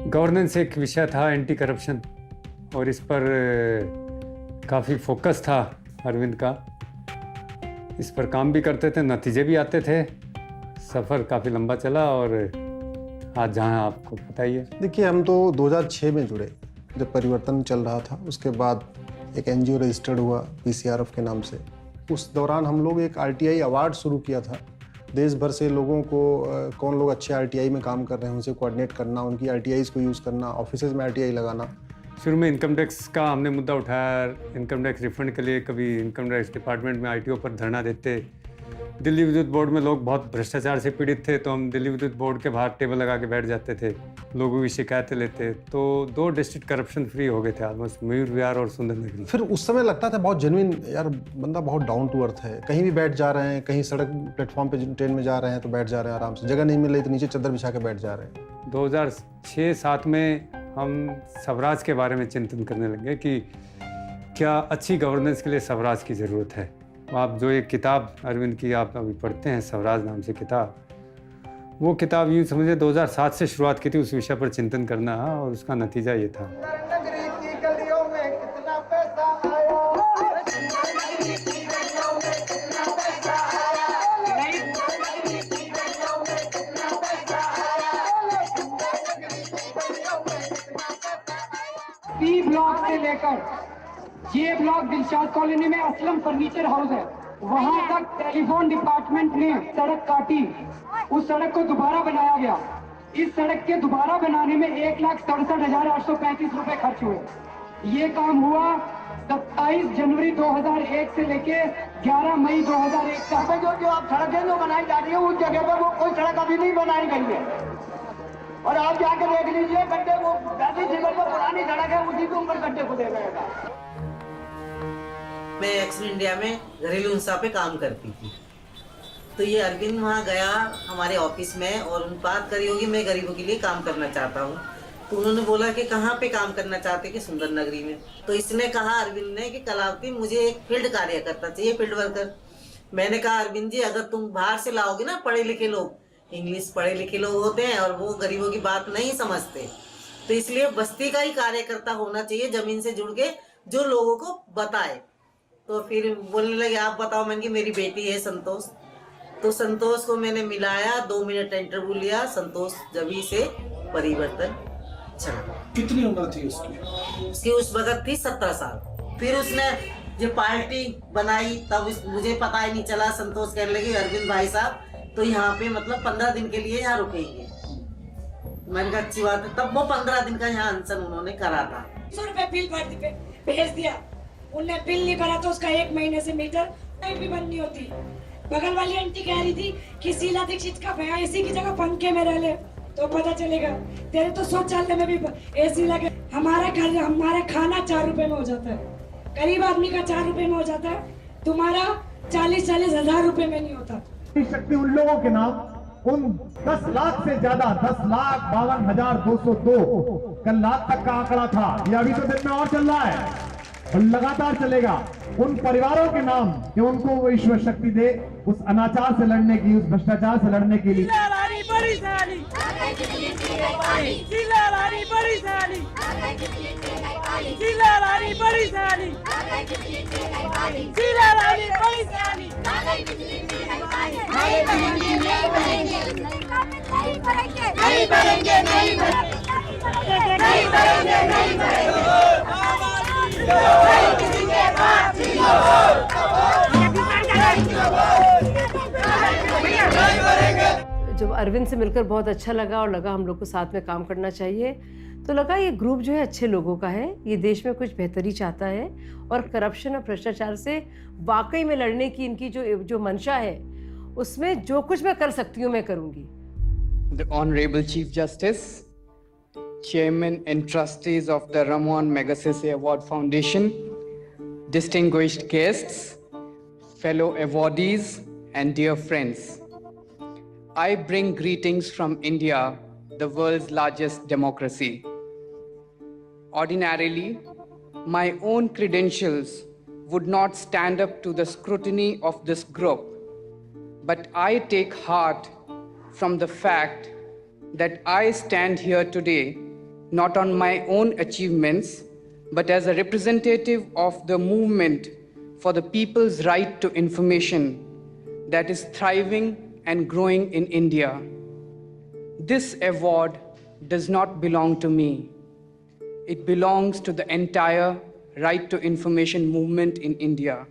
Governance एक विषय था, एंटी करप्शन, और इस पर काफ़ी फोकस था अरविंद का। इस पर काम भी करते थे, नतीजे भी आते थे। सफ़र काफ़ी लंबा चला और आज जहाँ आपको पता ही है। देखिए, हम तो 2006 में जुड़े, जब परिवर्तन चल रहा था। उसके बाद एक एनजीओ रजिस्टर्ड हुआ पीसीआरएफ के नाम से। उस दौरान हम लोग एक आरटीआई अवार्ड शुरू किया था। देश भर से लोगों को कौन लोग अच्छे आरटीआई में काम कर रहे हैं उनसे कोऑर्डिनेट करना, उनकी आरटीआईज़ को यूज़ करना, ऑफिसेज में आरटीआई लगाना। शुरू में इनकम टैक्स का हमने मुद्दा उठाया। इनकम टैक्स रिफंड के लिए कभी इनकम टैक्स डिपार्टमेंट में आईटीओ पर धरना देते। दिल्ली विद्युत बोर्ड में लोग बहुत भ्रष्टाचार से पीड़ित थे, तो हम दिल्ली विद्युत बोर्ड के बाहर टेबल लगा के बैठ जाते थे, लोगों की शिकायतें लेते। तो 2 डिस्ट्रिक्ट करप्शन फ्री हो गए थे ऑलमोस्ट, मयूर विहार और सुंदर नगरी। फिर उस समय लगता था बहुत जेन्युइन, यार बंदा बहुत डाउन टू अर्थ है। कहीं भी बैठ जा रहे हैं, कहीं सड़क प्लेटफॉर्म पे ट्रेन में जा रहे हैं तो बैठ जा रहे हैं आराम से, जगह नहीं मिल रही तो नीचे चादर बिछा के बैठ जा रहे हैं। 2006-07 में हम स्वराज के बारे में चिंतन करने लगे कि क्या अच्छी गवर्नेंस के लिए स्वराज की ज़रूरत है। आप जो एक किताब अरविंद की आप अभी पढ़ते हैं, स्वराज नाम से किताब, वो किताब यूँ समझे 2007 से शुरुआत की थी उस विषय पर चिंतन करना, और उसका नतीजा ये था। बी ब्लॉक से लेकर ये ब्लॉक दिलशाद कॉलोनी में असलम फर्नीचर हाउस है, वहां तक टेलीफोन डिपार्टमेंट ने सड़क काटी। उस सड़क को दोबारा बनाया गया। इस सड़क के दोबारा बनाने में 1,67,835 रुपए खर्च हुए। ये काम हुआ 27 जनवरी 2001 से लेके 11 मई 2001 तक। जो आप सड़कें जो बनाई जा रही है उस जगह पर वो कोई सड़क अभी नहीं बनाई गई है, और आप जाके देख लीजिए गड्ढे, वो 35 मीटर पर पुरानी सड़क है, उसी के ऊपर गड्ढे खुदे गए हैं। मैं एक्स इंडिया में घरेलू हिंसा पे काम करती थी, तो ये अरविंद वहाँ गया हमारे ऑफिस में और उन बात करी होगी मैं गरीबों के लिए काम करना चाहता हूँ। तो उन्होंने बोला कि कहाँ पे काम करना चाहते कि सुंदर नगरी में। तो इसने कहा अरविंद ने कि कलावती मुझे एक फील्ड कार्यकर्ता चाहिए, फील्ड वर्कर। मैंने कहा अरविंद जी अगर तुम बाहर से लाओगे ना पढ़े लिखे लोग, इंग्लिश पढ़े लिखे लोग होते हैं और वो गरीबों की बात नहीं समझते, तो इसलिए बस्ती का ही कार्यकर्ता होना चाहिए, जमीन से जुड़ के जो लोगों को बताए। तो फिर बोलने लगे आप बताओ। मैंने कि मेरी बेटी है संतोष। तो संतोष को मैंने मिलाया, 2 मिनट इंटरव्यू लिया। संतोष जभी से परिवर्तन चला। कितनी उम्र थी उसकी? उसकी उस वक्त थी 17 साल। फिर उसने जो पार्टी बनाई तब मुझे पता ही नहीं चला। संतोष कहने लगे अरविंद भाई साहब तो यहाँ पे मतलब 15 दिन के लिए यहाँ रुकेंगे। मैंने कहा अच्छी बात है। तब वो 15 दिन का यहाँ अनशन उन्होंने करा था। 100 रुपए बिल भर पे भेज दिया। उनने बिल नहीं भरा तो उसका 1 महीने से मीटर भी बंद नहीं होती। बगल वाली आंटी कह रही थी कि शीला दीक्षित का भैया एसी की जगह पंखे में रह ले तो पता चलेगा। तेरे तो शौचालय में भी एसी लगे। हमारा घर हमारा खाना 4 रुपए में हो जाता है, गरीब आदमी का 4 रुपए में हो जाता है, तुम्हारा 40-40 हजार रुपए में नहीं होता। शक्ति उन लोगों के नाम, उन 10 लाख से ज्यादा 10,52,202 कल रात तक का आंकड़ा था। ये अभी तो दिन में और चल रहा है और लगातार चलेगा। उन परिवारों के नाम कि उनको वो ईश्वर शक्ति दे उस अनाचार से लड़ने की, उस भ्रष्टाचार से लड़ने के लिए। जब अरविंद से मिलकर बहुत अच्छा लगा और लगा हम लोग को साथ में काम करना चाहिए, तो लगा ये ग्रुप जो है अच्छे लोगों का है, ये देश में कुछ बेहतरी चाहता है और करप्शन और भ्रष्टाचार से वाकई में लड़ने की इनकी जो मंशा है उसमें जो कुछ मैं कर सकती हूँ मैं करूँगी। The Honorable Chief Justice, Chairman and Trustees of the Ramon Magsaysay Award Foundation, distinguished guests, fellow awardees and dear friends, I bring greetings from India, the world's largest democracy. Ordinarily, my own credentials would not stand up to the scrutiny of this group, but I take heart from the fact that I stand here today not on my own achievements, but as a representative of the movement for the people's right to information that is thriving and growing in India. This award does not belong to me. It belongs to the entire right to information movement in India.